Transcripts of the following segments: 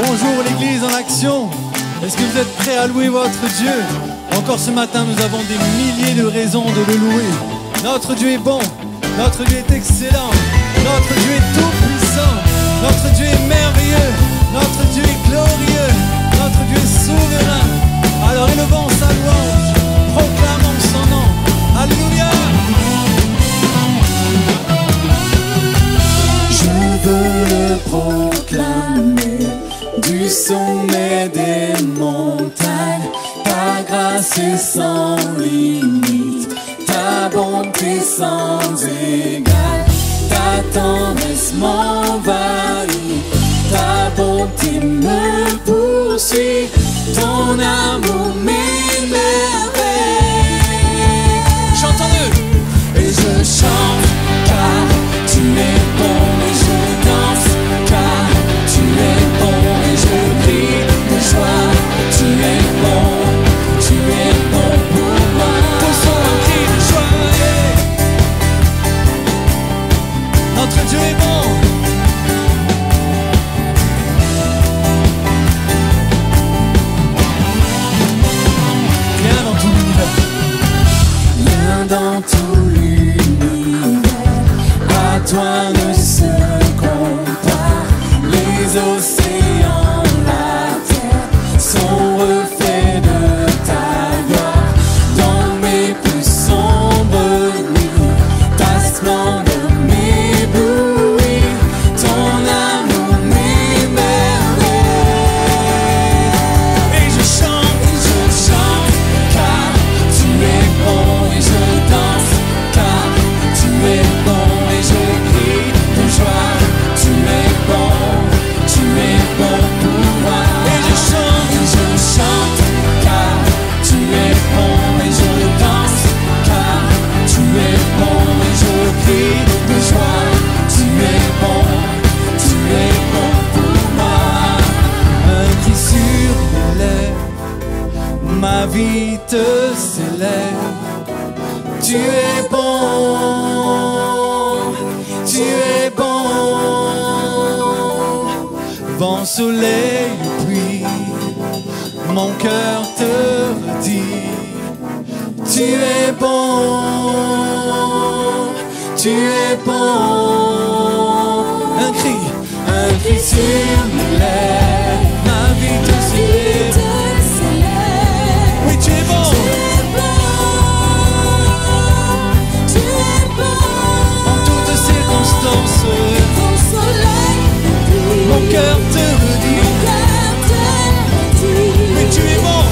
Bonjour l'église en action. Est-ce que vous êtes prêts à louer votre Dieu? Encore ce matin, nous avons des milliers de raisons de le louer. Notre Dieu est bon, notre Dieu est excellent, notre Dieu est tout puissant, notre Dieu est merveilleux, notre Dieu est glorieux, notre Dieu est souverain. Alors élevons sa louange, proclamons son nom. Alléluia. Je veux le proclamer du sommet des montagnes. Ta grâce est sans limite, ta bonté sans égale, ta tendresse m'envahit, ta bonté me poursuit, ton amour m'émerveille. Chantons-le. Et je chante car tu es bon, et je danse car tu es bon, et je crie de joie. Tu es bon pour moi. Poussons un cri de joie. Notre Dieu est bon. Viens dans tout l'univers. Viens dans tout l'univers, à toi ne se compare. Les océans, la terre sont reflets de ta gloire. Dans mes plus sombres nuits, ta splendeur m'éblouit, ton amour m'émerveille. Et je chante, car tu es bon, et je danse car tu es bon, et je crie de joie. Tu es bon pour moi. et je chante. Car tu es bon, et je danse car tu es bon, et je crie de joie. Tu es bon pour moi. Un cri sur mes lèvres, ma vie te célèbre. Tu es bon, tu es bon. Vent, soleil, pluie, mon cœur te redit. Tu es bon, tu es bon. Un cri sur mes lèvres, ma vie te célèbre. Oui, tu es bon. En toutes circonstances, mon cœur te redit. Mais tu es bon.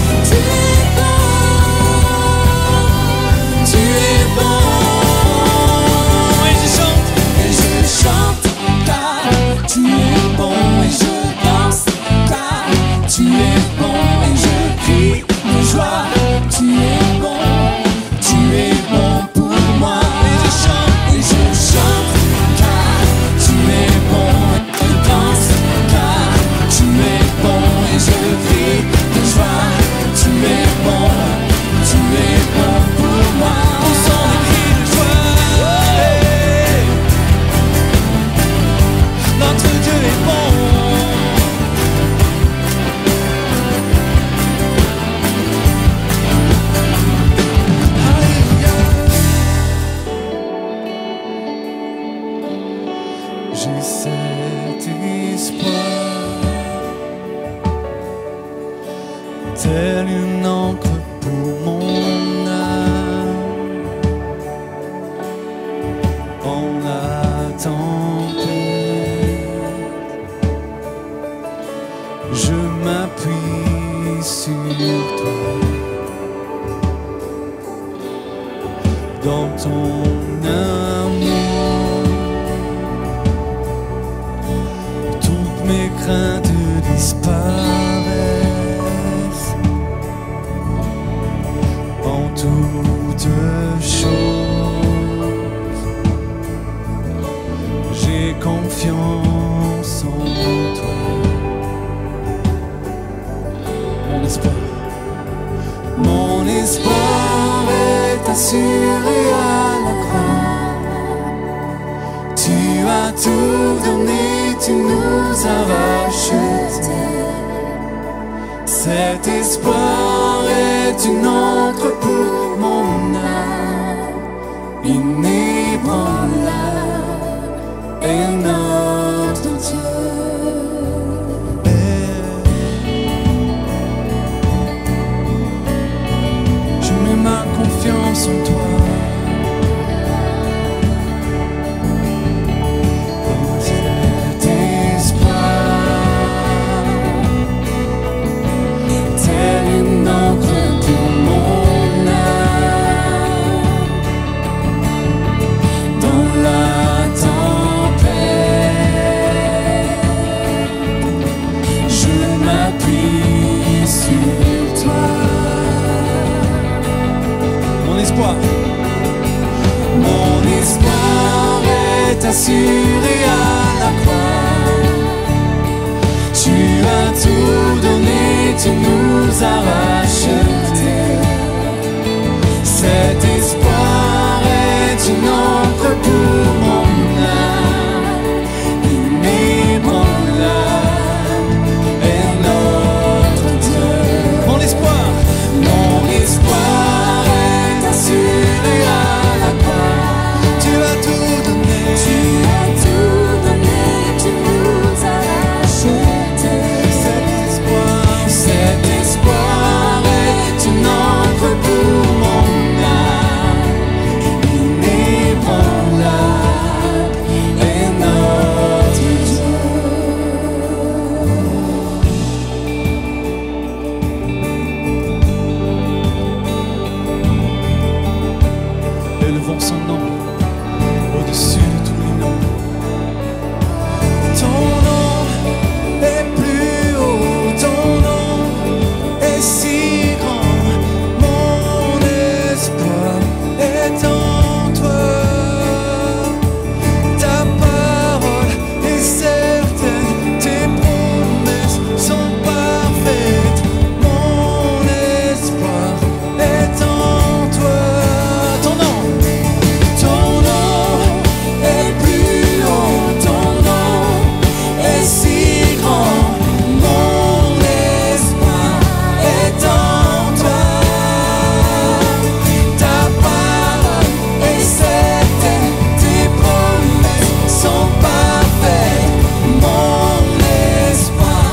Tu es bon. Et je chante. Car tu es bon, et je danse car tu es bon, et je crie de joie. Tu es bon pour moi. Et je chante car tu es bon, et je danse car tu es bon, et je crie de joie. Tu es bon pour moi. poussons des cris de joie. Notre Dieu est bon. Alléluia. J'ai cet espoir, tel une encre pour mon âme. En la tempête, je m'appuie sur toi. Dans ton amour, toutes mes craintes disparaissent. En toutes choses, j'ai confiance en toi. Mon espoir est assuré à la croix. Tu as tout donné, tu nous as rachetés. Cet espoir est une encre pour mon âme, inébranlable est notre Dieu. Je mets ma confiance en toi. Mon espoir est assuré à la croix. Tu as tout donné, tu nous as rachetés. Cet espoir est une encre pour mon âme, inébranlable est notre Dieu. Mon espoir assuré à la croix. Tu as tout donné, tu nous as rachetés. Cet espoir est une encre pour mon âme, inébranlable est notre Dieu. Élevons son nom au-dessus de tous les noms. Ton nom est plus haut, ton nom est si grand. Mon espoir est en toi. Ta parole est certaine, tes promesses sont parfaites. Mon espoir est en toi. Ton nom est plus haut, ton nom est si grand. Mon espoir est en toi. Ta parole est certaine, tes promesses sont parfaites. Mon espoir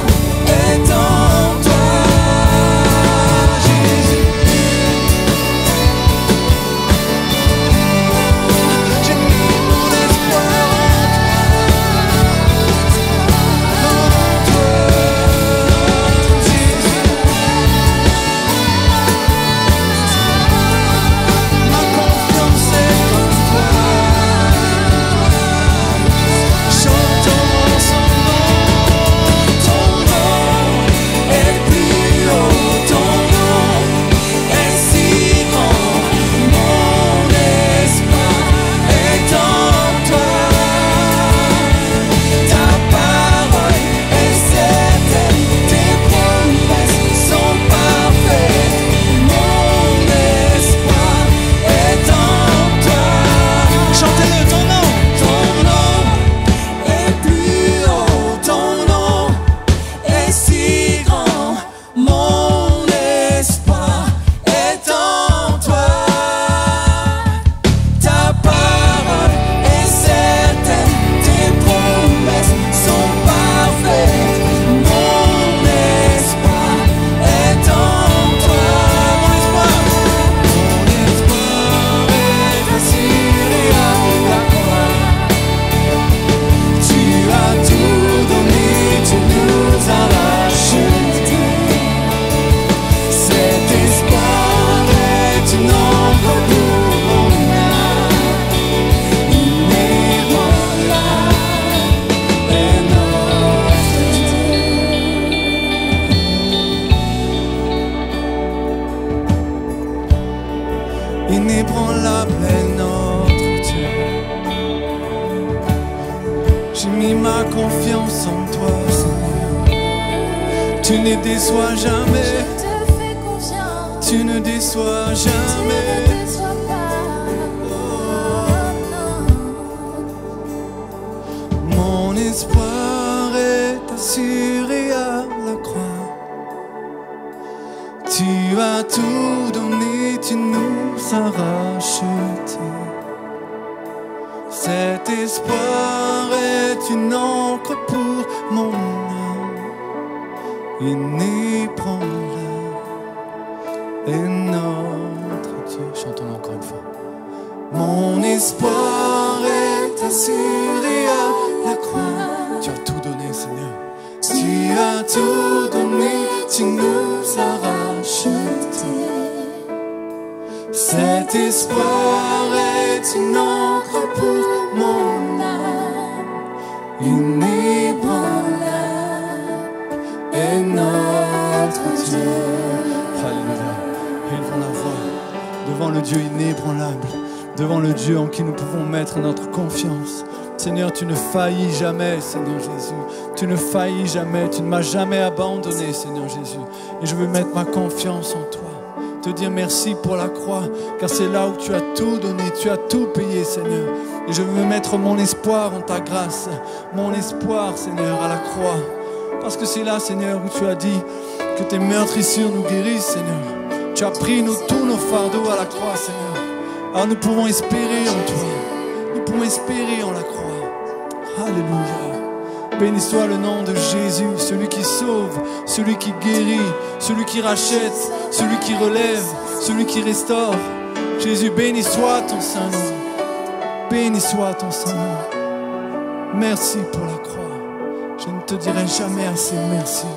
est en toi, Jésus. J'ai mis mon espoir en toi, Jésus. Ma confiance est en toi. Chantons son nom. Ton nom est plus haut, ton nom est si grand. Mon espoir est en toi. Ta parole est certaine, tes promesses sont parfaites. Mon espoir est en toi. Chantez-le, ton nom est plus haut, ton nom est si grand. Mon espoir est en toi. Ta parole est certaine, tes promesses sont parfaites. Mon espoir est en toi. Mon espoir est assuré à la croix. Tu as tout donné, tu nous as rachetés. Cet espoir est une encre pour mon âme, inébranlable est notre Dieu. Inébranlable est notre Dieu. J'ai mis ma confiance en toi, Seigneur. Tu ne déçois jamais, Je te fais confiance, tu ne déçois tu jamais. ne déçois pas. espoir est assuré à la croix. Tu as tout donné, tu nous as rachetés. Cet espoir est une encre pour mon âme. Inébranlable est notre Dieu. Chantons-le encore une fois. Mon espoir est assuré à la croix. Tu as tout donné, Seigneur. Tu as tout donné, tu nous as rachetés. Cet espoir est une encre pour mon âme. Inébranlable est notre Dieu. Alléluia. Élevons la voix devant le Dieu inébranlable, devant le Dieu en qui nous pouvons mettre notre confiance. Seigneur, tu ne faillis jamais, Seigneur Jésus. Tu ne faillis jamais, tu ne m'as jamais abandonné, Seigneur Jésus. Et je veux mettre ma confiance en toi. Te dire merci pour la croix, car c'est là où tu as tout donné, tu as tout payé, Seigneur. Et je veux mettre mon espoir en ta grâce, mon espoir, Seigneur, à la croix. Parce que c'est là, Seigneur, où tu as dit que tes meurtrissures nous guérissent, Seigneur. Tu as pris tous nos fardeaux à la croix, Seigneur. Alors nous pouvons espérer en toi. Nous pouvons espérer en la croix. Alléluia. Béni soit le nom de Jésus, celui qui sauve, celui qui guérit, celui qui rachète, celui qui relève, celui qui restaure. Jésus, béni soit ton saint nom. Béni soit ton saint nom. Merci pour la croix. Je ne te dirai jamais assez merci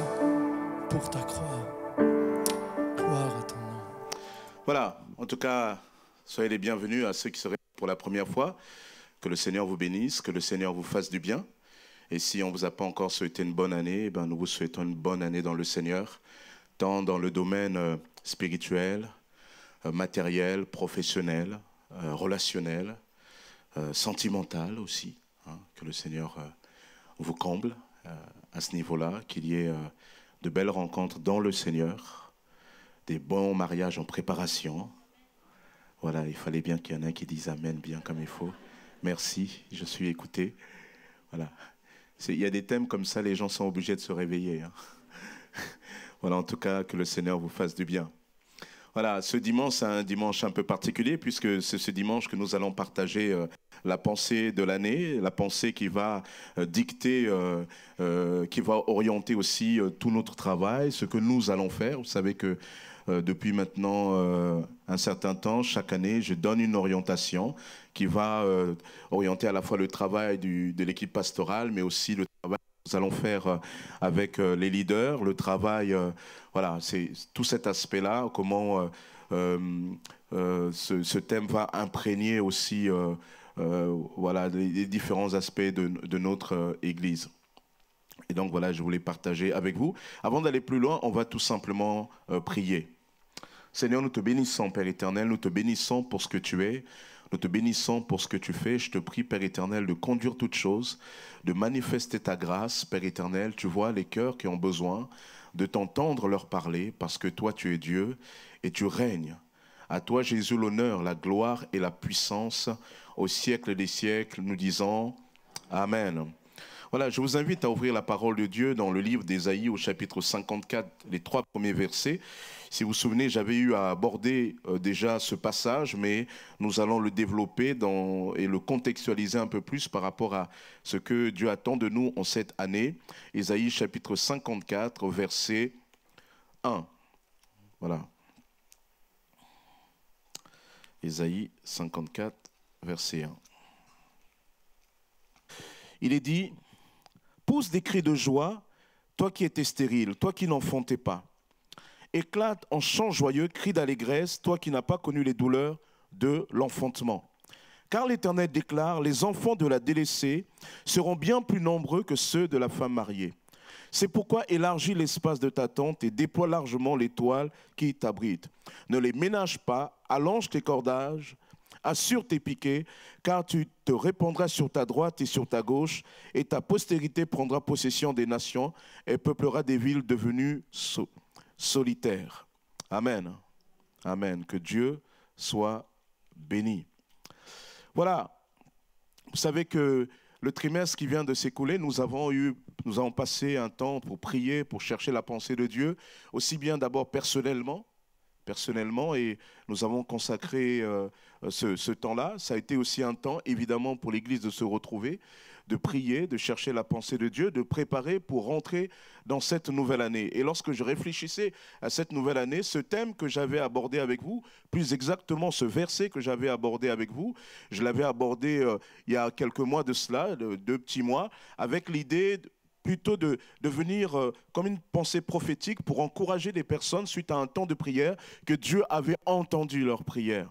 pour ta croix. Gloire à ton nom. Voilà, en tout cas, soyez les bienvenus à ceux qui seraient pour la première fois. Que le Seigneur vous bénisse, que le Seigneur vous fasse du bien. Et si on ne vous a pas encore souhaité une bonne année, eh ben nous vous souhaitons une bonne année dans le Seigneur, tant dans le domaine spirituel, matériel, professionnel, relationnel, sentimental aussi. Hein, que le Seigneur vous comble à ce niveau-là, qu'il y ait de belles rencontres dans le Seigneur, des bons mariages en préparation. Voilà, il fallait bien qu'il y en ait un qui dise Amen bien comme il faut. Merci, je suis écouté. Voilà. Il y a des thèmes comme ça, les gens sont obligés de se réveiller. Hein. Voilà, en tout cas, que le Seigneur vous fasse du bien. Voilà, ce dimanche, c'est un dimanche un peu particulier, puisque c'est ce dimanche que nous allons partager la pensée de l'année, la pensée qui va dicter, qui va orienter aussi tout notre travail, ce que nous allons faire. Vous savez que depuis maintenant un certain temps, chaque année, je donne une orientation qui va orienter à la fois le travail de l'équipe pastorale, mais aussi le travail que nous allons faire avec les leaders, le travail, voilà, c'est tout cet aspect-là, comment ce thème va imprégner aussi voilà, les différents aspects de notre Église. Et donc voilà, je voulais partager avec vous. Avant d'aller plus loin, on va tout simplement prier. Seigneur, nous te bénissons, Père éternel, nous te bénissons pour ce que tu es, nous te bénissons pour ce que tu fais. Je te prie, Père éternel, de conduire toutes choses, de manifester ta grâce, Père éternel. Tu vois les cœurs qui ont besoin de t'entendre leur parler, parce que toi, tu es Dieu et tu règnes. À toi, Jésus, l'honneur, la gloire et la puissance au siècle des siècles. Nous disons Amen. Voilà, je vous invite à ouvrir la parole de Dieu dans le livre d'Ésaïe au chapitre 54, les 3 premiers versets. Si vous vous souvenez, j'avais eu à aborder déjà ce passage, mais nous allons le développer et le contextualiser un peu plus par rapport à ce que Dieu attend de nous en cette année. Ésaïe chapitre 54, verset 1. Voilà. Ésaïe 54, verset 1. Il est dit: pousse des cris de joie, toi qui étais stérile, toi qui n'enfantais pas. Éclate en chant joyeux, crie d'allégresse, toi qui n'as pas connu les douleurs de l'enfantement. Car l'Éternel déclare, les enfants de la délaissée seront bien plus nombreux que ceux de la femme mariée. C'est pourquoi élargis l'espace de ta tente et déploie largement les toiles qui t'abritent. Ne les ménage pas, allonge tes cordages, assure tes piquets, car tu te répandras sur ta droite et sur ta gauche, et ta postérité prendra possession des nations et peuplera des villes devenues solitaires. Amen. Amen. Que Dieu soit béni. Voilà. Vous savez que le trimestre qui vient de s'écouler, nous avons passé un temps pour prier, pour chercher la pensée de Dieu, aussi bien d'abord personnellement, et nous avons consacré ce temps-là. Ça a été aussi un temps, évidemment, pour l'Église de se retrouver, de prier, de chercher la pensée de Dieu, de préparer pour rentrer dans cette nouvelle année. Et lorsque je réfléchissais à cette nouvelle année, ce thème que j'avais abordé avec vous, plus exactement ce verset que j'avais abordé avec vous, je l'avais abordé il y a quelques mois de cela, 2 petits mois, avec l'idée plutôt de venir comme une pensée prophétique pour encourager les personnes suite à un temps de prière que Dieu avait entendu leur prière.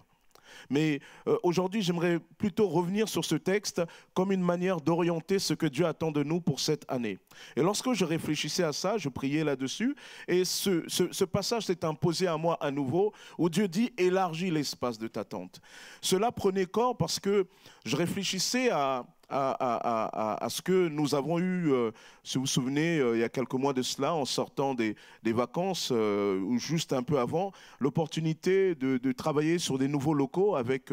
Mais aujourd'hui, j'aimerais plutôt revenir sur ce texte comme une manière d'orienter ce que Dieu attend de nous pour cette année. Et lorsque je réfléchissais à ça, je priais là-dessus, et ce passage s'est imposé à moi à nouveau, où Dieu dit « élargis l'espace de ta tente ». Cela prenait corps parce que je réfléchissais à ce que nous avons eu, si vous vous souvenez, il y a quelques mois de cela, en sortant des vacances, ou juste un peu avant, l'opportunité de travailler sur des nouveaux locaux avec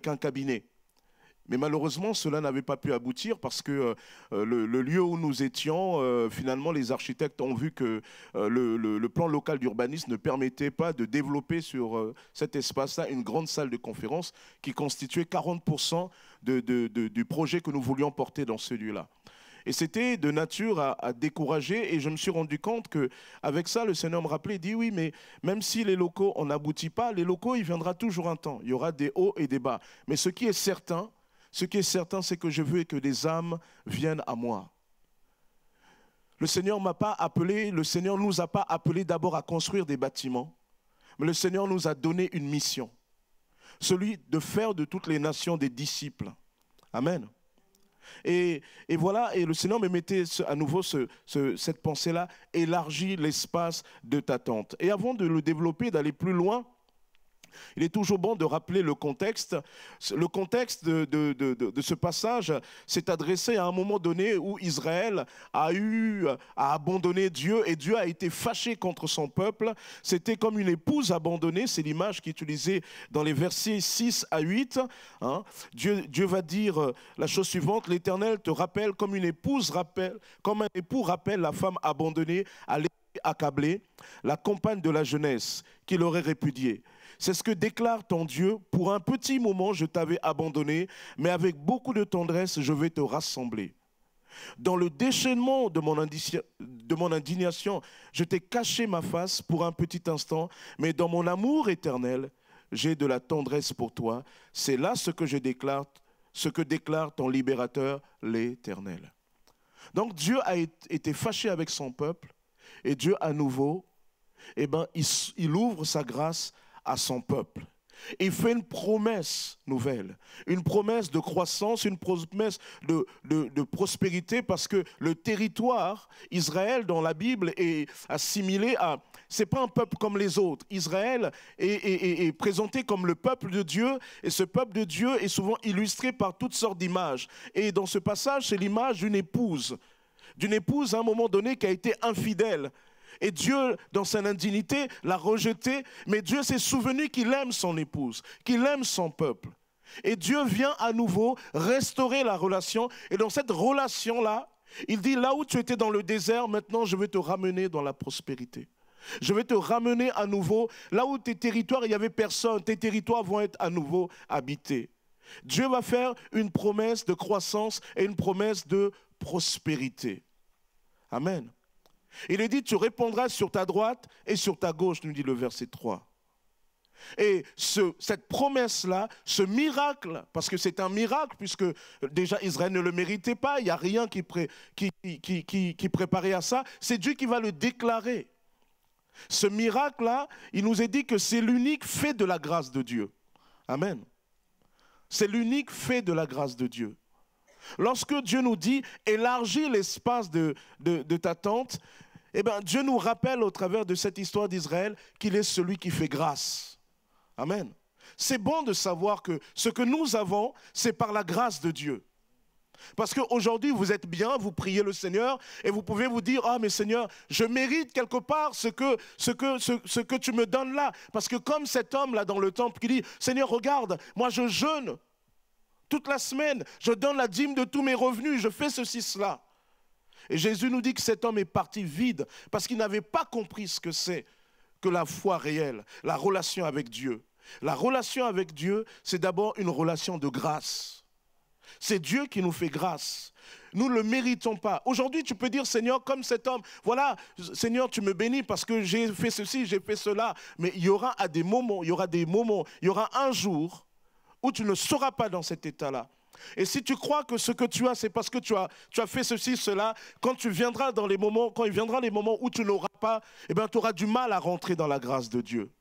un cabinet. Mais malheureusement, cela n'avait pas pu aboutir parce que le lieu où nous étions, finalement, les architectes ont vu que le plan local d'urbanisme ne permettait pas de développer sur cet espace-là une grande salle de conférence qui constituait 40% du projet que nous voulions porter dans ce lieu-là. Et c'était de nature à décourager, et je me suis rendu compte qu'avec ça, le Seigneur me rappelait, il dit oui, mais même si les locaux, on n'aboutit pas, les locaux, il viendra toujours un temps. Il y aura des hauts et des bas. Mais ce qui est certain, c'est que je veux que des âmes viennent à moi. Le Seigneur m'a pas appelé, le Seigneur nous a pas appelé d'abord à construire des bâtiments, mais le Seigneur nous a donné une mission, celui de faire de toutes les nations des disciples. Amen. Et voilà, et le Seigneur me mettait à nouveau cette pensée-là, élargis l'espace de ta tente. Et avant de le développer, d'aller plus loin, il est toujours bon de rappeler le contexte. Le contexte de ce passage s'est adressé à un moment donné où Israël a abandonné Dieu, et Dieu a été fâché contre son peuple. C'était comme une épouse abandonnée, c'est l'image qui est utilisée dans les versets 6 à 8. Hein. Dieu va dire la chose suivante: l'Éternel te rappelle comme un époux rappelle la femme abandonnée, accablée, la compagne de la jeunesse qu'il aurait répudiée. C'est ce que déclare ton Dieu. Pour un petit moment, je t'avais abandonné, mais avec beaucoup de tendresse, je vais te rassembler. Dans le déchaînement de mon indignation, je t'ai caché ma face pour un petit instant, mais dans mon amour éternel, j'ai de la tendresse pour toi. C'est là ce que déclare ton libérateur, l'Éternel. Donc Dieu a été fâché avec son peuple, et Dieu à nouveau, il ouvre sa grâce à son peuple. Il fait une promesse nouvelle, une promesse de croissance, une promesse de prospérité, parce que le territoire, Israël dans la Bible est assimilé à... C'est pas un peuple comme les autres. Israël est présenté comme le peuple de Dieu, et ce peuple de Dieu est souvent illustré par toutes sortes d'images. Et dans ce passage, c'est l'image d'une épouse à un moment donné qui a été infidèle. Et Dieu, dans son indignité, l'a rejeté, mais Dieu s'est souvenu qu'il aime son épouse, qu'il aime son peuple. Et Dieu vient à nouveau restaurer la relation, et dans cette relation-là, il dit, là où tu étais dans le désert, maintenant je vais te ramener dans la prospérité. Je vais te ramener à nouveau, là où tes territoires, il n'y avait personne, tes territoires vont être à nouveau habités. Dieu va faire une promesse de croissance et une promesse de prospérité. Amen. Il est dit, tu répondras sur ta droite et sur ta gauche, nous dit le verset 3. Et cette promesse-là, ce miracle, parce que c'est un miracle, puisque déjà Israël ne le méritait pas, il n'y a rien qui préparait à ça, c'est Dieu qui va le déclarer. Ce miracle-là, il nous est dit que c'est l'unique fait de la grâce de Dieu. Amen. C'est l'unique fait de la grâce de Dieu. Lorsque Dieu nous dit « élargis l'espace de ta tente », eh bien, Dieu nous rappelle au travers de cette histoire d'Israël qu'il est celui qui fait grâce. Amen. C'est bon de savoir que ce que nous avons, c'est par la grâce de Dieu. Parce qu'aujourd'hui, vous êtes bien, vous priez le Seigneur et vous pouvez vous dire « Ah, mais Seigneur, je mérite quelque part ce que tu me donnes là. » Parce que comme cet homme-là dans le temple qui dit « Seigneur, regarde, moi je jeûne. toute la semaine, je donne la dîme de tous mes revenus, je fais ceci, cela. Et Jésus nous dit que cet homme est parti vide parce qu'il n'avait pas compris ce que c'est que la foi réelle, la relation avec Dieu. La relation avec Dieu, c'est d'abord une relation de grâce. C'est Dieu qui nous fait grâce. Nous ne le méritons pas. Aujourd'hui, tu peux dire, Seigneur, comme cet homme, voilà, Seigneur, tu me bénis parce que j'ai fait ceci, j'ai fait cela. Mais il y aura des moments, il y aura un jour où tu ne seras pas dans cet état-là. Et si tu crois que ce que tu as, c'est parce que tu as fait ceci, cela, quand il viendra les moments où tu n'auras pas, eh bien, tu auras du mal à rentrer dans la grâce de Dieu.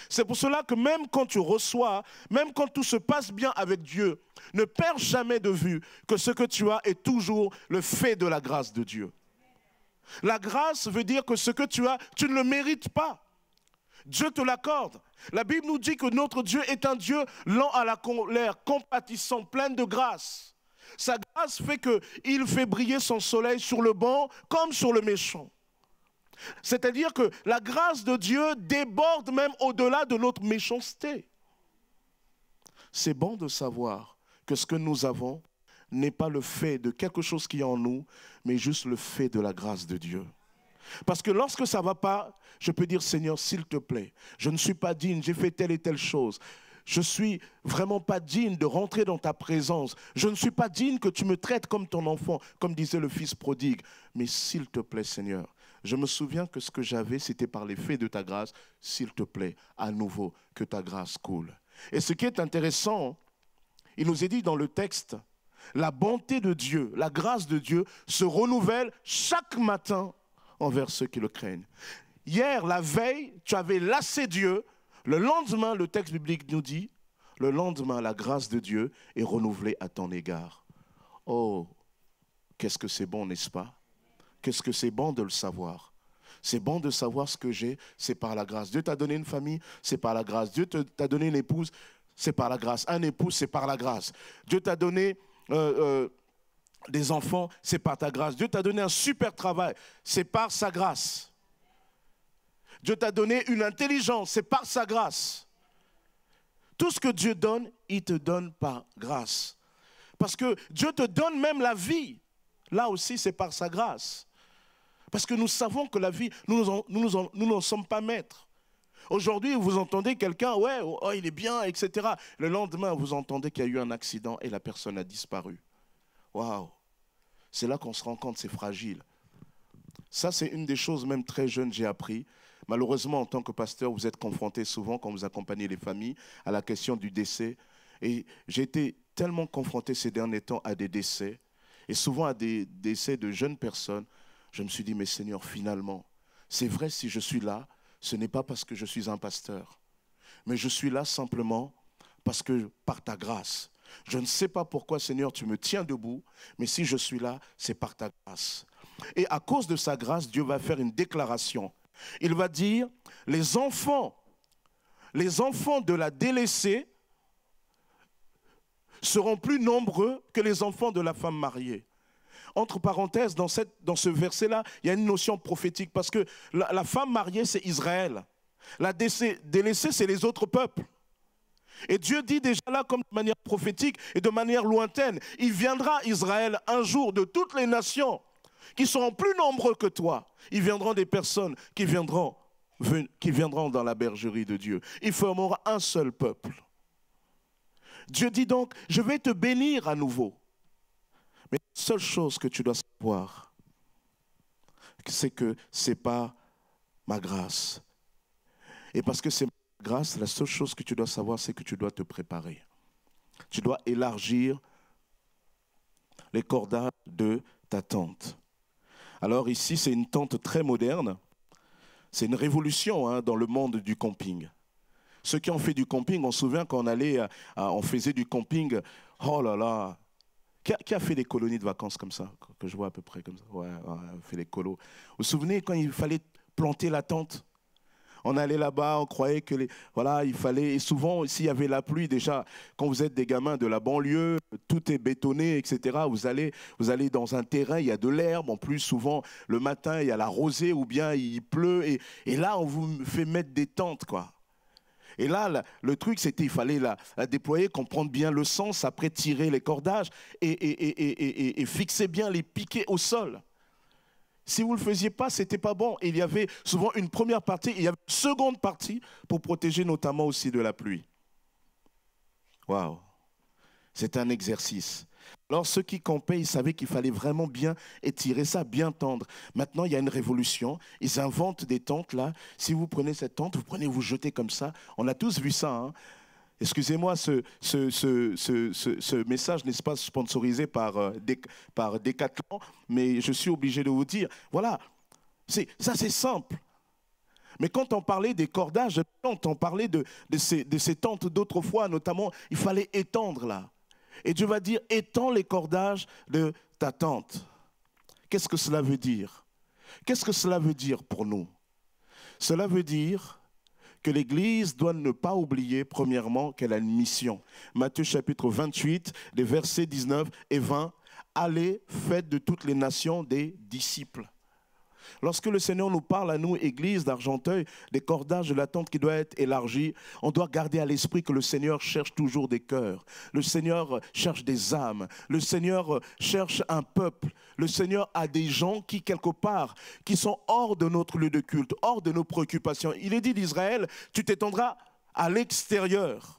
C'est pour cela que même quand tu reçois, même quand tout se passe bien avec Dieu, ne perds jamais de vue que ce que tu as est toujours le fait de la grâce de Dieu. La grâce veut dire que ce que tu as, tu ne le mérites pas. Dieu te l'accorde. La Bible nous dit que notre Dieu est un Dieu lent à la colère, compatissant, plein de grâce. Sa grâce fait qu'il fait briller son soleil sur le bon comme sur le méchant. C'est-à-dire que la grâce de Dieu déborde même au-delà de notre méchanceté. C'est bon de savoir que ce que nous avons n'est pas le fait de quelque chose qui est en nous, mais juste le fait de la grâce de Dieu. Parce que lorsque ça ne va pas, je peux dire, Seigneur, s'il te plaît, je ne suis pas digne, j'ai fait telle et telle chose. Je ne suis vraiment pas digne de rentrer dans ta présence. Je ne suis pas digne que tu me traites comme ton enfant, comme disait le fils prodigue. Mais s'il te plaît, Seigneur, je me souviens que ce que j'avais, c'était par l'effet de ta grâce. S'il te plaît, à nouveau, que ta grâce coule. Et ce qui est intéressant, il nous est dit dans le texte, la bonté de Dieu, la grâce de Dieu se renouvelle chaque matin envers ceux qui le craignent. Hier, la veille, tu avais lassé Dieu. Le lendemain, le texte biblique nous dit, le lendemain, la grâce de Dieu est renouvelée à ton égard. Oh, qu'est-ce que c'est bon, n'est-ce pas? Qu'est-ce que c'est bon de le savoir? C'est bon de savoir ce que j'ai, c'est par la grâce. Dieu t'a donné une famille, c'est par la grâce. Dieu t'a donné une épouse, c'est par la grâce. Un époux, c'est par la grâce. Dieu t'a donné des enfants, c'est par ta grâce. Dieu t'a donné un super travail, c'est par sa grâce. Dieu t'a donné une intelligence, c'est par sa grâce. Tout ce que Dieu donne, il te donne par grâce. Parce que Dieu te donne même la vie. Là aussi, c'est par sa grâce. Parce que nous savons que la vie, nous n'en sommes pas maîtres. Aujourd'hui, vous entendez quelqu'un, ouais, oh, il est bien, etc. Le lendemain, vous entendez qu'il y a eu un accident et la personne a disparu. Waouh! C'est là qu'on se rend compte, c'est fragile. Ça, c'est une des choses, même très jeune, j'ai appris. Malheureusement, en tant que pasteur, vous êtes confronté souvent, quand vous accompagnez les familles, à la question du décès. Et j'ai été tellement confronté ces derniers temps à des décès, et souvent à des décès de jeunes personnes. Je me suis dit, mais Seigneur, finalement, c'est vrai, si je suis là, ce n'est pas parce que je suis un pasteur, mais je suis là simplement parce que par ta grâce. Je ne sais pas pourquoi, Seigneur, tu me tiens debout, mais si je suis là, c'est par ta grâce. Et à cause de sa grâce, Dieu va faire une déclaration. Il va dire, les enfants de la délaissée seront plus nombreux que les enfants de la femme mariée. Entre parenthèses, dans ce verset-là, il y a une notion prophétique, parce que la femme mariée, c'est Israël. La délaissée, c'est les autres peuples. Et Dieu dit déjà là, comme de manière prophétique et de manière lointaine, il viendra Israël un jour de toutes les nations qui seront plus nombreux que toi. Il viendront des personnes qui viendront dans la bergerie de Dieu. Ils formeront un seul peuple. Dieu dit donc, je vais te bénir à nouveau. Mais la seule chose que tu dois savoir, c'est que ce n'est pas ma grâce. Et parce que c'est ma grâce, la seule chose que tu dois savoir, c'est que tu dois te préparer. Tu dois élargir les cordages de ta tente. Alors ici, c'est une tente très moderne. C'est une révolution dans le monde du camping. Ceux qui ont fait du camping, on se souvient quand on faisait du camping, oh là là. Qui a fait des colonies de vacances comme ça, que je vois à peu près comme ça? Ouais, on fait des colos. Vous vous souvenez quand il fallait planter la tente? On allait là-bas, on croyait que il fallait, et souvent s'il y avait la pluie déjà, quand vous êtes des gamins de la banlieue, tout est bétonné, etc. Vous allez dans un terrain, il y a de l'herbe, en plus souvent le matin il y a la rosée ou bien il pleut, et là on vous fait mettre des tentes, quoi. Et là, le truc, c'était il fallait la déployer, comprendre bien le sens, après tirer les cordages et fixer bien les piquets au sol. Si vous ne le faisiez pas, ce n'était pas bon. Et il y avait souvent une première partie, il y avait une seconde partie pour protéger notamment aussi de la pluie. Waouh! C'est un exercice. Alors ceux qui campaient, ils savaient qu'il fallait vraiment bien étirer ça, bien tendre. Maintenant, il y a une révolution. Ils inventent des tentes là. Si vous prenez cette tente, vous prenez, vous jetez comme ça. On a tous vu ça, hein. Excusez-moi, ce message n'est pas sponsorisé par Decathlon, mais je suis obligé de vous dire, voilà, ça c'est simple. Mais quand on parlait des cordages, quand on parlait de ces tentes d'autrefois, notamment, il fallait étendre là. Et Dieu va dire, étends les cordages de ta tente. Qu'est-ce que cela veut dire? Qu'est-ce que cela veut dire pour nous? Cela veut dire que l'Église doit ne pas oublier, premièrement, qu'elle a une mission. Matthieu chapitre 28, les versets 19 et 20. Allez, faites de toutes les nations des disciples. Lorsque le Seigneur nous parle à nous, Église d'Argenteuil, des cordages de la tente qui doit être élargie, on doit garder à l'esprit que le Seigneur cherche toujours des cœurs. Le Seigneur cherche des âmes. Le Seigneur cherche un peuple. Le Seigneur a des gens qui, quelque part, qui sont hors de notre lieu de culte, hors de nos préoccupations. Il est dit d'Israël, tu t'étendras à l'extérieur.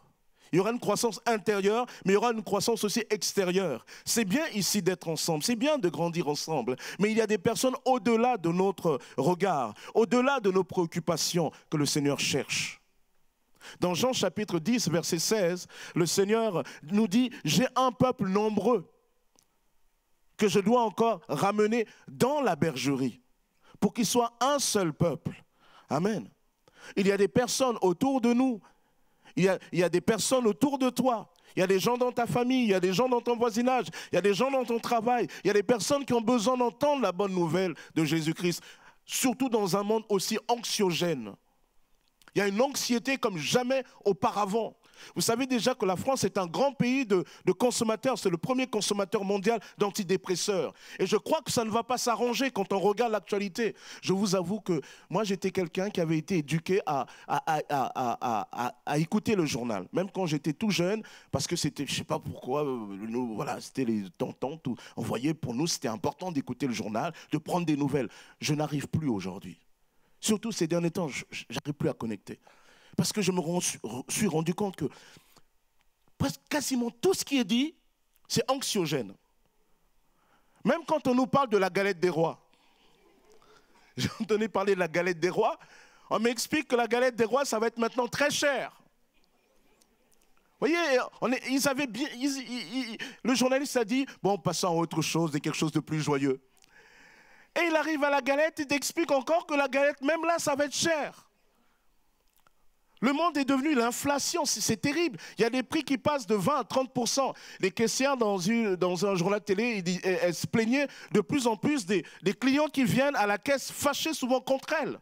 Il y aura une croissance intérieure, mais il y aura une croissance aussi extérieure. C'est bien ici d'être ensemble, c'est bien de grandir ensemble, mais il y a des personnes au-delà de notre regard, au-delà de nos préoccupations que le Seigneur cherche. Dans Jean chapitre 10, verset 16, le Seigneur nous dit « J'ai un peuple nombreux que je dois encore ramener dans la bergerie pour qu'il soit un seul peuple. » Amen. Il y a des personnes autour de nous. Il y a des personnes autour de toi. Il y a des gens dans ta famille, il y a des gens dans ton voisinage, il y a des gens dans ton travail. Il y a des personnes qui ont besoin d'entendre la bonne nouvelle de Jésus-Christ, surtout dans un monde aussi anxiogène. Il y a une anxiété comme jamais auparavant. Vous savez déjà que la France est un grand pays de consommateurs. C'est le premier consommateur mondial d'antidépresseurs. Et je crois que ça ne va pas s'arranger quand on regarde l'actualité. Je vous avoue que moi, j'étais quelqu'un qui avait été éduqué à écouter le journal. Même quand j'étais tout jeune, parce que c'était, je ne sais pas pourquoi, voilà, c'était les tantantes. On voyait, pour nous, c'était important d'écouter le journal, de prendre des nouvelles. Je n'arrive plus aujourd'hui. Surtout ces derniers temps, je n'arrive plus à connecter. Parce que je me suis rendu compte que presque quasiment tout ce qui est dit, c'est anxiogène. Même quand on nous parle de la galette des rois. J'ai entendu parler de la galette des rois. On m'explique que la galette des rois, ça va être maintenant très cher. Vous voyez, ils avaient bien, le journaliste a dit, bon, passons à autre chose, quelque chose de plus joyeux. Et il arrive à la galette, il t'explique encore que la galette, même là, ça va être cher. Le monde est devenu l'inflation, c'est terrible. Il y a des prix qui passent de 20 à 30%. Les caissières dans un journal de télé, elles se plaignaient de plus en plus des clients qui viennent à la caisse fâchés souvent contre elles,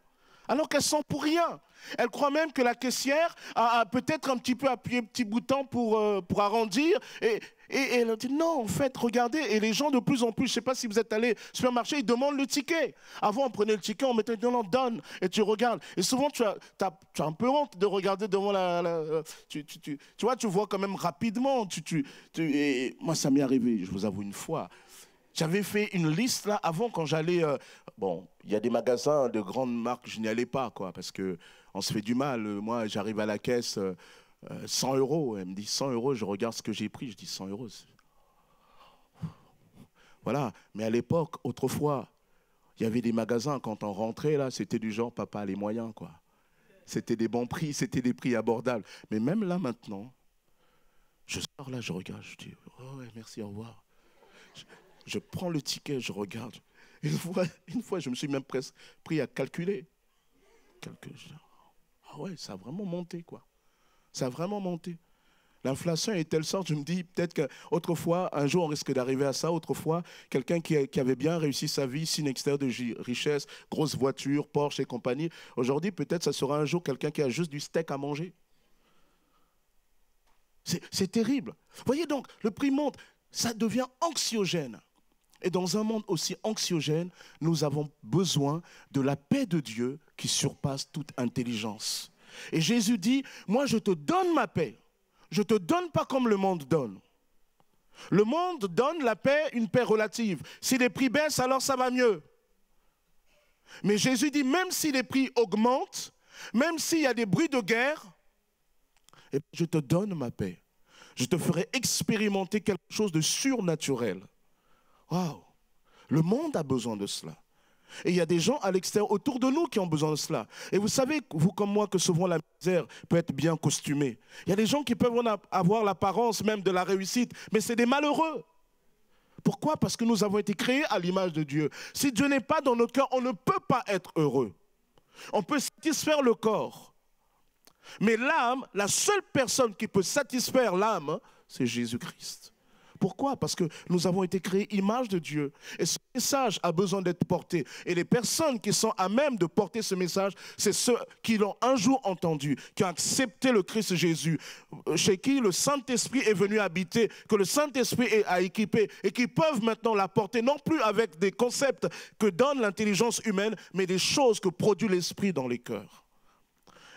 alors qu'elles sont pour rien. Elles croient même que la caissière a peut-être un petit peu appuyé un petit bouton pour arrondir. Et elle a dit non, en fait, regardez. Et les gens de plus en plus, je ne sais pas si vous êtes allé au supermarché, ils demandent le ticket. Avant, on prenait le ticket, on mettait non, donne. Et tu regardes. Et souvent, tu as un peu honte de regarder devant tu vois, tu vois quand même rapidement. Et moi, ça m'est arrivé, je vous avoue, une fois. J'avais fait une liste là avant quand j'allais. Bon, il y a des magasins de grandes marques, je n'y allais pas, quoi, parce qu'on se fait du mal. Moi, j'arrive à la caisse, 100 €. Elle me dit 100 €, je regarde ce que j'ai pris, je dis 100 €. Voilà. Mais à l'époque, autrefois, il y avait des magasins, quand on rentrait là, c'était du genre papa les moyens, quoi. C'était des bons prix, c'était des prix abordables. Mais même là maintenant, je sors là, je regarde, je dis oh ouais, merci, au revoir. Je prends le ticket, je regarde. Une fois, je me suis même presque pris à calculer. Ah ouais, ça a vraiment monté, quoi. Ça a vraiment monté. L'inflation est telle sorte, je me dis, peut-être qu'autrefois, un jour, on risque d'arriver à ça. Autrefois, quelqu'un qui avait bien réussi sa vie, signe extérieur de richesse, grosse voiture, Porsche et compagnie. Aujourd'hui, peut-être, ça sera un jour quelqu'un qui a juste du steak à manger. C'est terrible. Vous voyez donc, le prix monte. Ça devient anxiogène. Et dans un monde aussi anxiogène, nous avons besoin de la paix de Dieu qui surpasse toute intelligence. Et Jésus dit, moi je te donne ma paix. Je ne te donne pas comme le monde donne. Le monde donne la paix, une paix relative. Si les prix baissent, alors ça va mieux. Mais Jésus dit, même si les prix augmentent, même s'il y a des bruits de guerre, je te donne ma paix. Je te ferai expérimenter quelque chose de surnaturel. Waouh! Le monde a besoin de cela. Et il y a des gens à l'extérieur autour de nous qui ont besoin de cela. Et vous savez, vous comme moi, que souvent la misère peut être bien costumée. Il y a des gens qui peuvent avoir l'apparence même de la réussite, mais c'est des malheureux. Pourquoi? Parce que nous avons été créés à l'image de Dieu. Si Dieu n'est pas dans notre cœur, on ne peut pas être heureux. On peut satisfaire le corps. Mais l'âme, la seule personne qui peut satisfaire l'âme, c'est Jésus-Christ. Pourquoi? Parce que nous avons été créés image de Dieu. Et ce message a besoin d'être porté. Et les personnes qui sont à même de porter ce message, c'est ceux qui l'ont un jour entendu, qui ont accepté le Christ Jésus, chez qui le Saint-Esprit est venu habiter, que le Saint-Esprit a équipé et qui peuvent maintenant la porter, non plus avec des concepts que donne l'intelligence humaine, mais des choses que produit l'Esprit dans les cœurs.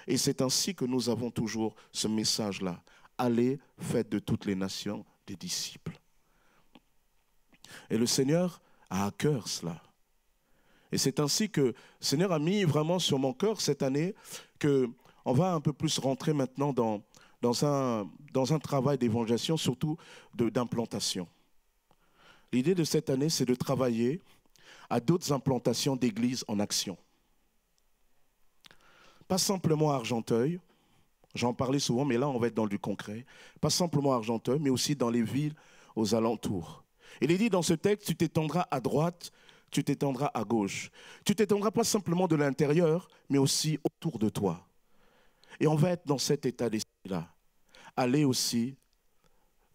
Et c'est ainsi que nous avons toujours ce message-là. Allez, faites de toutes les nations des disciples. Et le Seigneur a à cœur cela. Et c'est ainsi que le Seigneur a mis vraiment sur mon cœur cette année qu'on va un peu plus rentrer maintenant dans un travail d'évangélisation, surtout d'implantation. L'idée de cette année, c'est de travailler à d'autres implantations d'églises en action. Pas simplement à Argenteuil, j'en parlais souvent, mais là on va être dans du concret. Pas simplement à Argenteuil, mais aussi dans les villes aux alentours. Il est dit dans ce texte, tu t'étendras à droite, tu t'étendras à gauche. Tu t'étendras pas simplement de l'intérieur, mais aussi autour de toi. Et on va être dans cet état d'esprit-là. Aller aussi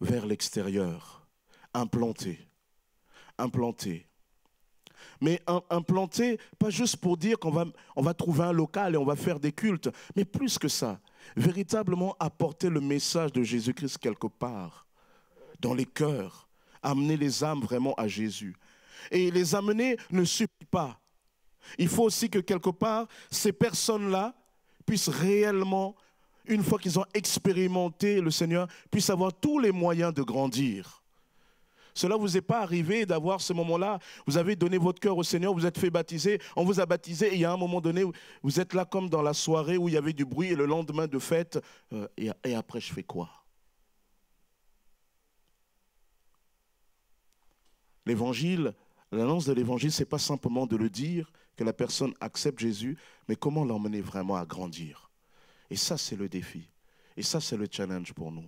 vers l'extérieur, implanter. Mais implanter, pas juste pour dire qu'on va trouver un local et on va faire des cultes, mais plus que ça, véritablement apporter le message de Jésus-Christ quelque part, dans les cœurs, amener les âmes vraiment à Jésus. Et les amener ne suffit pas. Il faut aussi que quelque part, ces personnes-là puissent réellement, une fois qu'ils ont expérimenté le Seigneur, puissent avoir tous les moyens de grandir. Cela ne vous est pas arrivé d'avoir ce moment-là, vous avez donné votre cœur au Seigneur, vous êtes fait baptiser, on vous a baptisé et il y a un moment donné, vous êtes là comme dans la soirée où il y avait du bruit et le lendemain de fête, et après je fais quoi? L'évangile, l'annonce de l'évangile, ce n'est pas simplement de le dire, que la personne accepte Jésus, mais comment l'emmener vraiment à grandir. Et ça, c'est le défi. Et ça, c'est le challenge pour nous.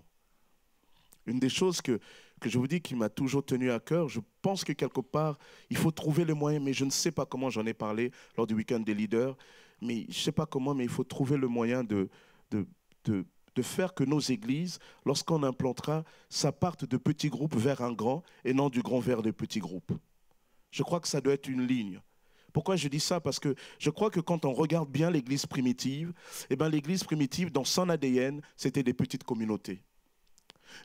Une des choses que je vous dis qui m'a toujours tenu à cœur, je pense que quelque part, il faut trouver les moyens, mais je ne sais pas comment, j'en ai parlé lors du week-end des leaders, mais je ne sais pas comment, mais il faut trouver le moyen de faire que nos églises, lorsqu'on implantera, ça parte de petits groupes vers un grand et non du grand vers de petits groupes. Je crois que ça doit être une ligne. Pourquoi je dis ça? Parce que je crois que quand on regarde bien l'église primitive, eh ben l'église primitive, dans son ADN, c'était des petites communautés.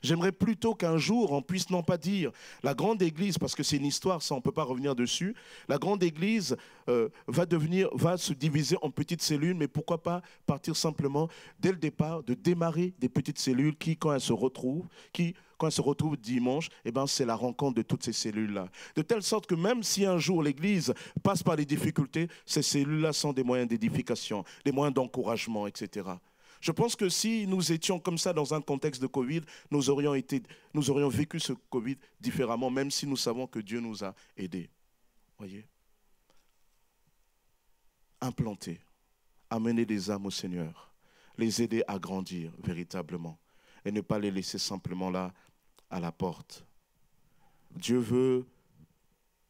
J'aimerais plutôt qu'un jour on puisse non pas dire la grande église, parce que c'est une histoire, ça on ne peut pas revenir dessus, la grande église va se diviser en petites cellules, mais pourquoi pas partir simplement dès le départ de démarrer des petites cellules qui, quand elles se retrouvent, dimanche, eh ben, c'est la rencontre de toutes ces cellules-là. De telle sorte que même si un jour l'église passe par des difficultés, ces cellules-là sont des moyens d'édification, des moyens d'encouragement, etc. Je pense que si nous étions comme ça dans un contexte de Covid, nous aurions vécu ce Covid différemment, même si nous savons que Dieu nous a aidés. Voyez? Implanter, amener des âmes au Seigneur, les aider à grandir véritablement et ne pas les laisser simplement là à la porte. Dieu veut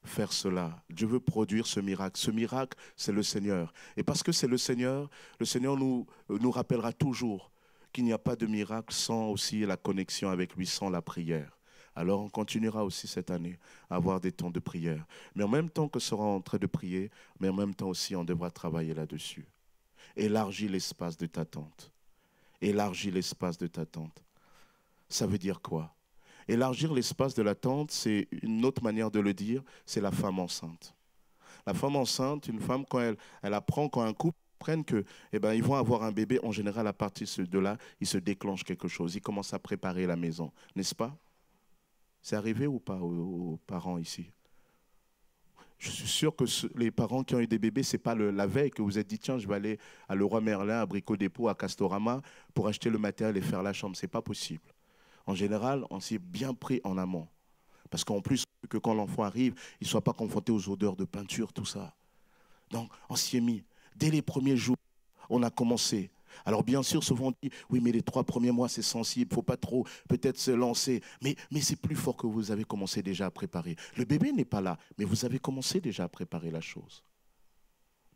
faire cela. Dieu veut produire ce miracle. Ce miracle, c'est le Seigneur. Et parce que c'est le Seigneur nous rappellera toujours qu'il n'y a pas de miracle sans aussi la connexion avec lui, sans la prière. Alors on continuera aussi cette année à avoir des temps de prière. Mais en même temps que sera en train de prier, mais en même temps aussi on devra travailler là-dessus. Élargis l'espace de ta tente. Élargis l'espace de ta tente. Ça veut dire quoi? Élargir l'espace de la tente, c'est une autre manière de le dire, c'est la femme enceinte. La femme enceinte, une femme, quand elle apprend, quand un couple apprennent que, eh ben, ils vont avoir un bébé, en général, à partir de là, il se déclenche quelque chose. Ils commencent à préparer la maison, n'est-ce pas? C'est arrivé ou pas aux parents ici? Je suis sûr que les parents qui ont eu des bébés, ce n'est pas la veille que vous vous êtes dit, tiens, je vais aller à Leroy Merlin, à Brico Dépôt, à Castorama, pour acheter le matériel et faire la chambre. Ce n'est pas possible. En général, on s'y est bien pris en amont. Parce qu'en plus, que quand l'enfant arrive, il ne soit pas confronté aux odeurs de peinture, tout ça. Donc, on s'y est mis. Dès les premiers jours, on a commencé. Alors, bien sûr, souvent on dit, oui, mais les 3 premiers mois, c'est sensible, il ne faut pas trop peut-être se lancer. Mais c'est plus fort que vous avez commencé déjà à préparer. Le bébé n'est pas là, mais vous avez commencé déjà à préparer la chose.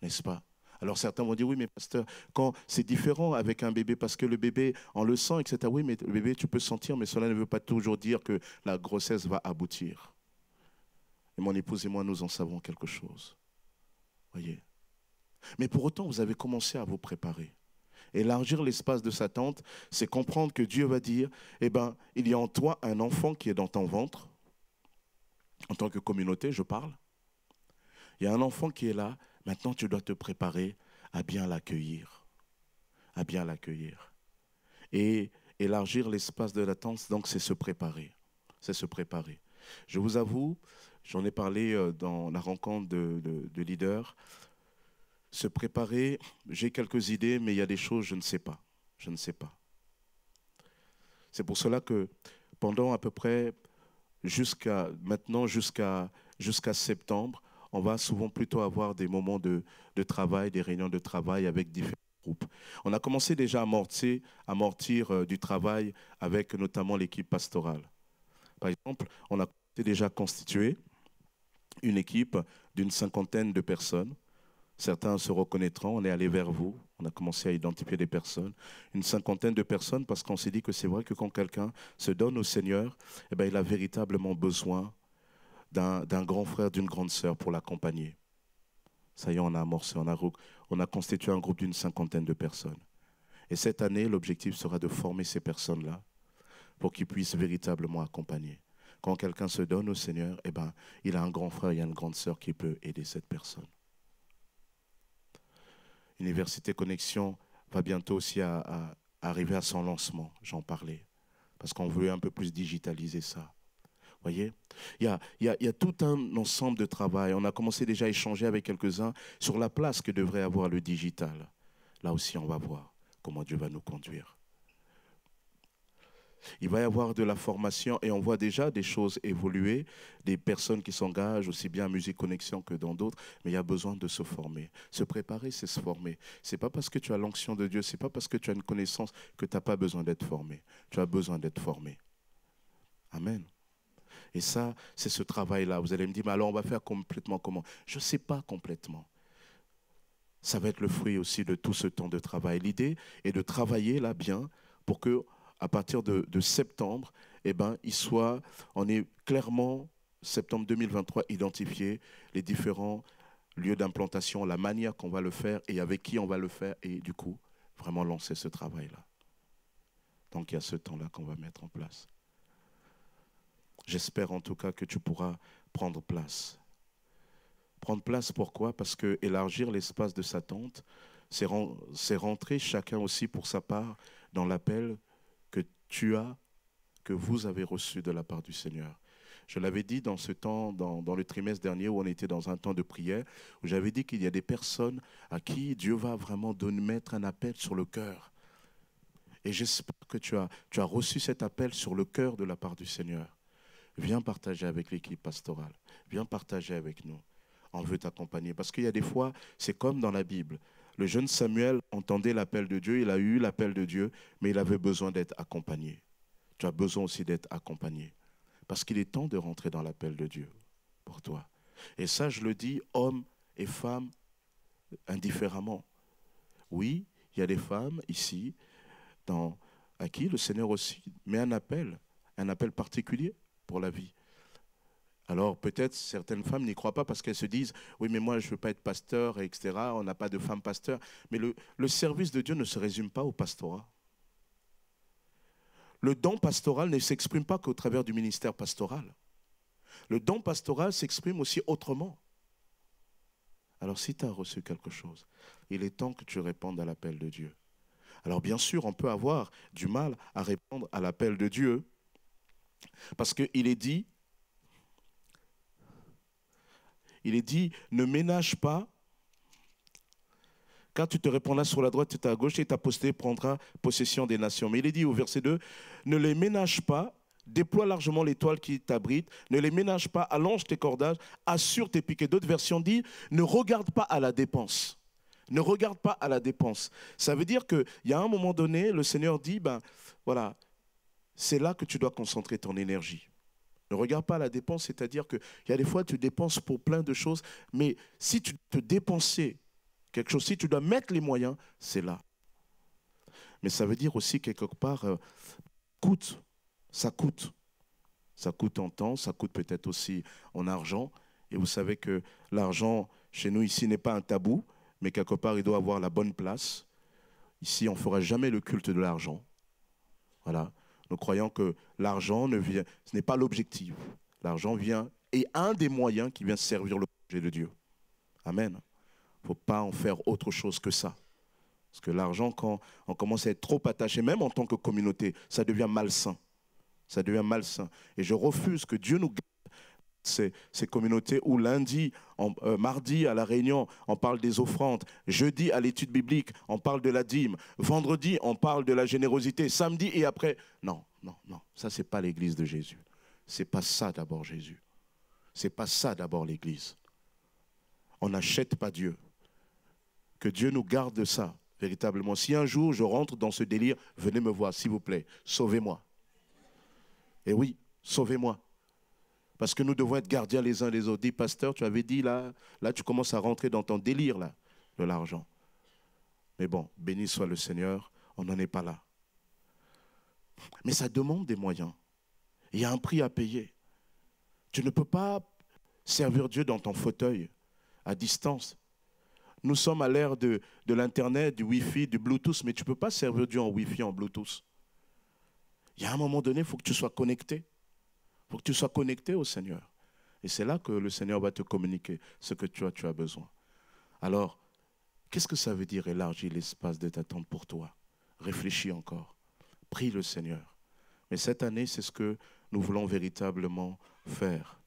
N'est-ce pas? Alors, certains vont dire, oui, mais pasteur, quand c'est différent avec un bébé, parce que le bébé, on le sent, etc. Oui, mais le bébé, tu peux sentir, mais cela ne veut pas toujours dire que la grossesse va aboutir. Et mon épouse et moi, nous en savons quelque chose. Voyez. Mais pour autant, vous avez commencé à vous préparer. Élargir l'espace de sa tente, c'est comprendre que Dieu va dire, eh ben, il y a en toi un enfant qui est dans ton ventre, en tant que communauté, je parle. Il y a un enfant qui est là, maintenant tu dois te préparer à bien l'accueillir. À bien l'accueillir. Et élargir l'espace de la tente, donc c'est se préparer. C'est se préparer. Je vous avoue, j'en ai parlé dans la rencontre de leaders. Se préparer, j'ai quelques idées, mais il y a des choses, je ne sais pas. Je ne sais pas. C'est pour cela que pendant à peu près, jusqu'à septembre, on va souvent plutôt avoir des moments de travail, des réunions de travail avec différents groupes. On a commencé déjà à amortir du travail avec notamment l'équipe pastorale. Par exemple, on a déjà constitué une équipe d'une 50aine de personnes. Certains se reconnaîtront, on est allé vers vous, on a commencé à identifier des personnes, une 50aine de personnes, parce qu'on s'est dit que c'est vrai que quand quelqu'un se donne au Seigneur, eh bien, il a véritablement besoin d'un grand frère, d'une grande sœur pour l'accompagner. Ça y est, on a amorcé, on a constitué un groupe d'une 50aine de personnes. Et cette année, l'objectif sera de former ces personnes-là pour qu'ils puissent véritablement accompagner. Quand quelqu'un se donne au Seigneur, eh ben, il a un grand frère, il y a une grande sœur qui peut aider cette personne. Université Connexion va bientôt aussi arriver à son lancement, j'en parlais, parce qu'on veut un peu plus digitaliser ça. Voyez, il y a tout un ensemble de travail. On a commencé déjà à échanger avec quelques-uns sur la place que devrait avoir le digital. Là aussi, on va voir comment Dieu va nous conduire. Il va y avoir de la formation et on voit déjà des choses évoluer, des personnes qui s'engagent aussi bien à Musique Connexion que dans d'autres, mais il y a besoin de se former. Se préparer, c'est se former. Ce n'est pas parce que tu as l'onction de Dieu, ce n'est pas parce que tu as une connaissance que tu n'as pas besoin d'être formé. Tu as besoin d'être formé. Amen. Et ça, c'est ce travail-là. Vous allez me dire, mais alors on va faire complètement comment? Je ne sais pas complètement. Ça va être le fruit aussi de tout ce temps de travail. L'idée est de travailler là bien pour que à partir de septembre, eh ben, on est clairement, septembre 2023, identifié les différents lieux d'implantation, la manière qu'on va le faire et avec qui on va le faire et du coup, vraiment lancer ce travail-là. Donc il y a ce temps-là qu'on va mettre en place. J'espère en tout cas que tu pourras prendre place. Prendre place pourquoi? Parce que élargir l'espace de sa tente, c'est rentrer chacun aussi pour sa part dans l'appel que vous avez reçu de la part du Seigneur. Je l'avais dit dans ce temps, dans le trimestre dernier où on était dans un temps de prière, où j'avais dit qu'il y a des personnes à qui Dieu va vraiment mettre un appel sur le cœur. Et j'espère que tu as reçu cet appel sur le cœur de la part du Seigneur. Viens partager avec l'équipe pastorale. Viens partager avec nous. On veut t'accompagner. Parce qu'il y a des fois, c'est comme dans la Bible. Le jeune Samuel entendait l'appel de Dieu, il a eu l'appel de Dieu, mais il avait besoin d'être accompagné. Tu as besoin aussi d'être accompagné. Parce qu'il est temps de rentrer dans l'appel de Dieu pour toi. Et ça, je le dis, hommes et femmes, indifféremment. Oui, il y a des femmes ici, à qui le Seigneur aussi met un appel particulier pour la vie. Alors peut-être certaines femmes n'y croient pas parce qu'elles se disent « Oui, mais moi je ne veux pas être pasteur, etc. On n'a pas de femme pasteur. » Mais le service de Dieu ne se résume pas au pastorat. Le don pastoral ne s'exprime pas qu'au travers du ministère pastoral. Le don pastoral s'exprime aussi autrement. Alors si tu as reçu quelque chose, il est temps que tu répondes à l'appel de Dieu. Alors bien sûr, on peut avoir du mal à répondre à l'appel de Dieu, parce qu'il est dit, ne ménage pas, car tu te répandras sur la droite et à la gauche, et ta postérité prendra possession des nations. Mais il est dit au verset 2, ne les ménage pas, déploie largement l'étoile qui t'abrite, ne les ménage pas, allonge tes cordages, assure tes piquets. D'autres versions disent, ne regarde pas à la dépense. Ne regarde pas à la dépense. Ça veut dire qu'il y a un moment donné, le Seigneur dit, ben voilà, c'est là que tu dois concentrer ton énergie. Ne regarde pas à la dépense, c'est-à-dire qu'il y a des fois tu dépenses pour plein de choses, mais si tu te dépenser quelque chose, si tu dois mettre les moyens, c'est là. Mais ça veut dire aussi quelque part, coûte, ça coûte. Ça coûte en temps, ça coûte peut-être aussi en argent. Et vous savez que l'argent, chez nous ici, n'est pas un tabou, mais quelque part, il doit avoir la bonne place. Ici, on ne fera jamais le culte de l'argent. Voilà. Nous croyons que l'argent ne vient, ce n'est pas l'objectif. L'argent vient, et un des moyens qui vient servir le projet de Dieu. Amen. Il ne faut pas en faire autre chose que ça. Parce que l'argent, quand on commence à être trop attaché, même en tant que communauté, ça devient malsain. Ça devient malsain. Et je refuse que Dieu nous garde ces communautés où lundi, mardi à la réunion, on parle des offrandes. Jeudi à l'étude biblique, on parle de la dîme. Vendredi, on parle de la générosité. Samedi et après, non, non, non. Ça, ce n'est pas l'église de Jésus. Ce n'est pas ça d'abord Jésus. Ce n'est pas ça d'abord l'église. On n'achète pas Dieu. Que Dieu nous garde de ça, véritablement. Si un jour je rentre dans ce délire, venez me voir, s'il vous plaît. Sauvez-moi. Et oui, sauvez-moi. Parce que nous devons être gardiens les uns des autres. Dis, pasteur, tu avais dit là tu commences à rentrer dans ton délire là, de l'argent. Mais bon, béni soit le Seigneur, on n'en est pas là. Mais ça demande des moyens. Il y a un prix à payer. Tu ne peux pas servir Dieu dans ton fauteuil, à distance. Nous sommes à l'ère de l'Internet, du Wi-Fi, du Bluetooth, mais tu ne peux pas servir Dieu en Wi-Fi, en Bluetooth. Il y a un moment donné, il faut que tu sois connecté. Il faut que tu sois connecté au Seigneur. Et c'est là que le Seigneur va te communiquer ce que tu as besoin. Alors, qu'est-ce que ça veut dire élargir l'espace de t'attendre pour toi? Réfléchis encore. Prie le Seigneur. Mais cette année, c'est ce que nous voulons véritablement faire.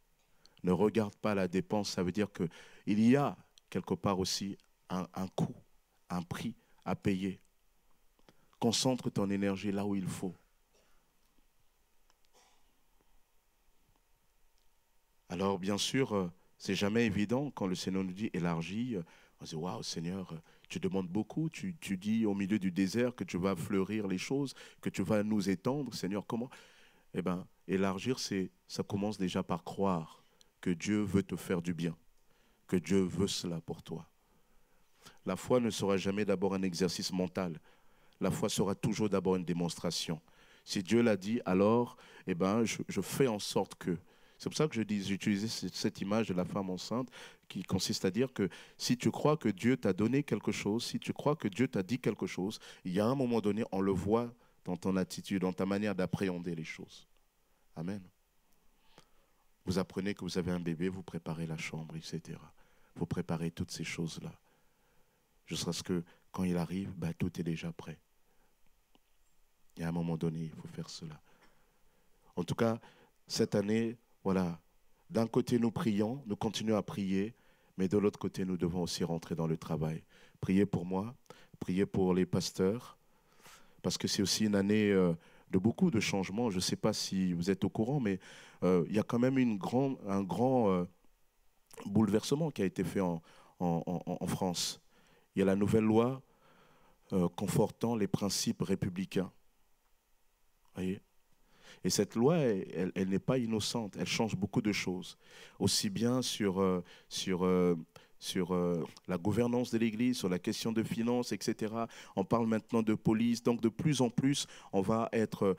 Ne regarde pas la dépense, ça veut dire qu'il y a quelque part aussi un coût, un prix à payer. Concentre ton énergie là où il faut. Alors, bien sûr, c'est jamais évident quand le Seigneur nous dit élargis. On se dit, waouh, Seigneur, tu demandes beaucoup. Tu dis au milieu du désert que tu vas fleurir les choses, que tu vas nous étendre. Seigneur, comment? Eh bien, élargir, ça commence déjà par croire que Dieu veut te faire du bien, que Dieu veut cela pour toi. La foi ne sera jamais d'abord un exercice mental. La foi sera toujours d'abord une démonstration. Si Dieu l'a dit, alors, eh ben, je fais en sorte que. C'est pour ça que j'ai utilisé cette image de la femme enceinte qui consiste à dire que si tu crois que Dieu t'a donné quelque chose, si tu crois que Dieu t'a dit quelque chose, il y a un moment donné, on le voit dans ton attitude, dans ta manière d'appréhender les choses. Amen. Vous apprenez que vous avez un bébé, vous préparez la chambre, etc. Vous préparez toutes ces choses-là. Jusqu'à ce que quand il arrive, tout est déjà prêt. Il y a un moment donné, il faut faire cela. En tout cas, cette année, voilà, d'un côté nous prions, nous continuons à prier, mais de l'autre côté nous devons aussi rentrer dans le travail. Priez pour moi, priez pour les pasteurs, parce que c'est aussi une année de beaucoup de changements. Je ne sais pas si vous êtes au courant, mais il y a quand même un grand bouleversement qui a été fait en France. Il y a la nouvelle loi confortant les principes républicains. Voyez ? Et cette loi, elle n'est pas innocente, elle change beaucoup de choses. Aussi bien sur la gouvernance de l'Église, sur la question de finances, etc. On parle maintenant de police, donc de plus en plus, on va être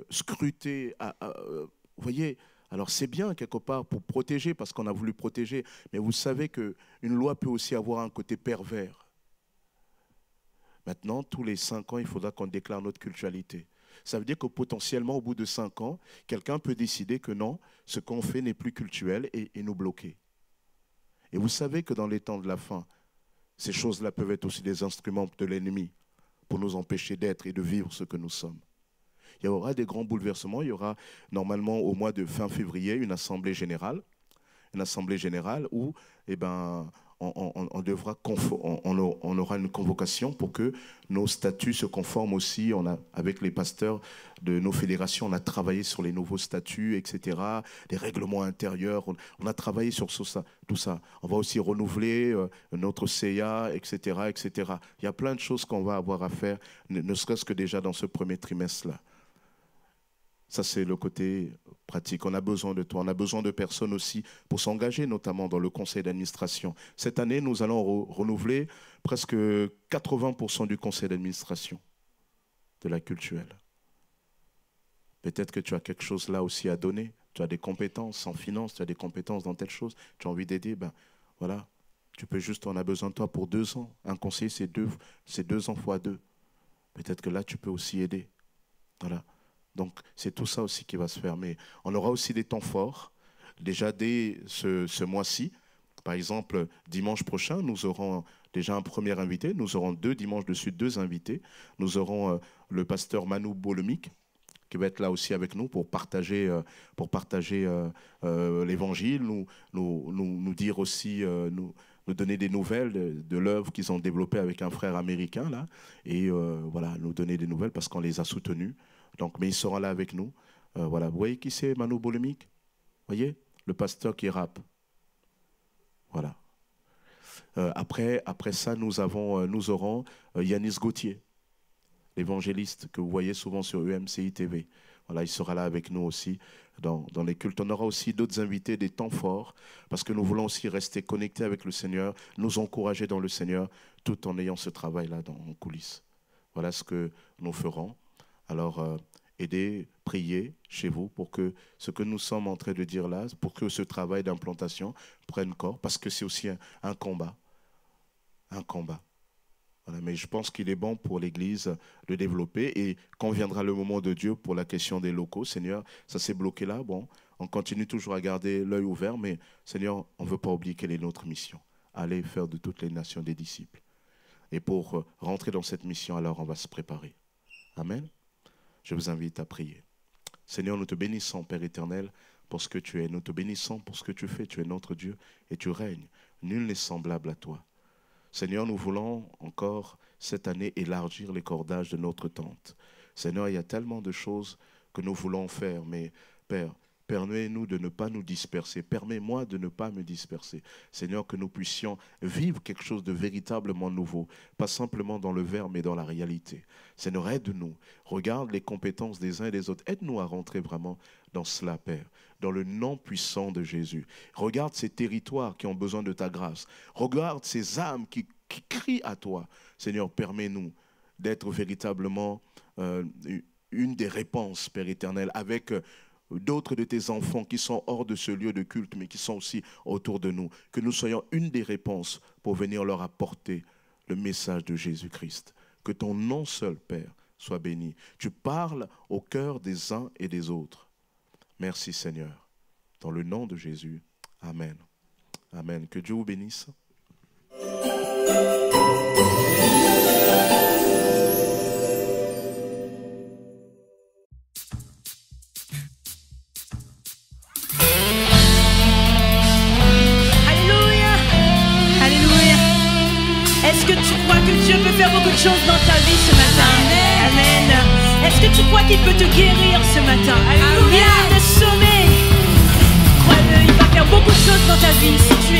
scruté. Vous voyez, alors c'est bien quelque part pour protéger, parce qu'on a voulu protéger, mais vous savez qu'une loi peut aussi avoir un côté pervers. Maintenant, tous les 5 ans, il faudra qu'on déclare notre cultualité. Ça veut dire que potentiellement, au bout de 5 ans, quelqu'un peut décider que non, ce qu'on fait n'est plus cultuel et nous bloquer. Et vous savez que dans les temps de la fin, ces choses-là peuvent être aussi des instruments de l'ennemi pour nous empêcher d'être et de vivre ce que nous sommes. Il y aura des grands bouleversements. Il y aura normalement au mois de fin février une assemblée générale où on aura une convocation pour que nos statuts se conforment aussi. Avec les pasteurs de nos fédérations, on a travaillé sur les nouveaux statuts, etc., les règlements intérieurs. On a travaillé sur tout ça. On va aussi renouveler notre CIA, etc., etc. Il y a plein de choses qu'on va avoir à faire, ne serait-ce que déjà dans ce premier trimestre-là. Ça, c'est le côté pratique. On a besoin de toi. On a besoin de personnes aussi pour s'engager, notamment dans le conseil d'administration. Cette année, nous allons renouveler presque 80% du conseil d'administration de la cultuelle. Peut-être que tu as quelque chose là aussi à donner. Tu as des compétences en finance, tu as des compétences dans telle chose. Tu as envie d'aider, ben voilà. Tu peux juste, on a besoin de toi pour 2 ans. Un conseiller, c'est 2 ans fois 2. Peut-être que là, tu peux aussi aider. Voilà. Donc, c'est tout ça aussi qui va se faire. Mais on aura aussi des temps forts, déjà dès ce mois-ci. Par exemple, dimanche prochain, nous aurons déjà un premier invité. Nous aurons 2 dimanches de suite, 2 invités. Nous aurons le pasteur Manu Bolemic, qui va être là aussi avec nous pour partager l'évangile, nous dire aussi, nous donner des nouvelles de l'œuvre qu'ils ont développée avec un frère américain, là. Et voilà, nous donner des nouvelles parce qu'on les a soutenus. Donc, mais ils seront là avec nous. Voilà. Vous voyez qui c'est, Manu Bolemic? Vous voyez? Le pasteur qui rappe. Voilà. Après ça, nous aurons Yanis Gauthier, l'évangéliste que vous voyez souvent sur UMCI TV. Voilà, il sera là avec nous aussi dans les cultes. On aura aussi d'autres invités, des temps forts, parce que nous voulons aussi rester connectés avec le Seigneur, nous encourager dans le Seigneur, tout en ayant ce travail-là en coulisses. Voilà ce que nous ferons. Alors, aidez, priez chez vous pour que ce que nous sommes en train de dire là, pour que ce travail d'implantation prenne corps, parce que c'est aussi un combat. Un combat. Voilà, mais je pense qu'il est bon pour l'Église de développer, et quand viendra le moment de Dieu pour la question des locaux, Seigneur, ça s'est bloqué là, bon, on continue toujours à garder l'œil ouvert, mais Seigneur, on ne veut pas oublier quelle est notre mission. Aller faire de toutes les nations des disciples. Et pour rentrer dans cette mission, alors on va se préparer. Amen. Je vous invite à prier. Seigneur, nous te bénissons, Père éternel, pour ce que tu es. Nous te bénissons pour ce que tu fais. Tu es notre Dieu et tu règnes. Nul n'est semblable à toi. Seigneur, nous voulons encore cette année élargir les cordages de notre tente. Seigneur, il y a tellement de choses que nous voulons faire, mais Père, permets-nous de ne pas nous disperser. Permets-moi de ne pas me disperser. Seigneur, que nous puissions vivre quelque chose de véritablement nouveau. Pas simplement dans le verbe, mais dans la réalité. Seigneur, aide-nous. Regarde les compétences des uns et des autres. Aide-nous à rentrer vraiment dans cela, Père. Dans le nom puissant de Jésus. Regarde ces territoires qui ont besoin de ta grâce. Regarde ces âmes qui crient à toi. Seigneur, permets-nous d'être véritablement une des réponses, Père éternel, avec d'autres de tes enfants qui sont hors de ce lieu de culte, mais qui sont aussi autour de nous. Que nous soyons une des réponses pour venir leur apporter le message de Jésus-Christ. Que ton nom seul, Père, soit béni. Tu parles au cœur des uns et des autres. Merci, Seigneur. Dans le nom de Jésus. Amen. Amen. Que Dieu vous bénisse. Est-ce que tu crois que Dieu peut faire beaucoup de choses dans ta vie ce matin? Amen. Est-ce que tu crois qu'il peut te guérir ce matin? Alléluia. Te sauver. Crois-le, il va faire beaucoup de choses dans ta vie si tu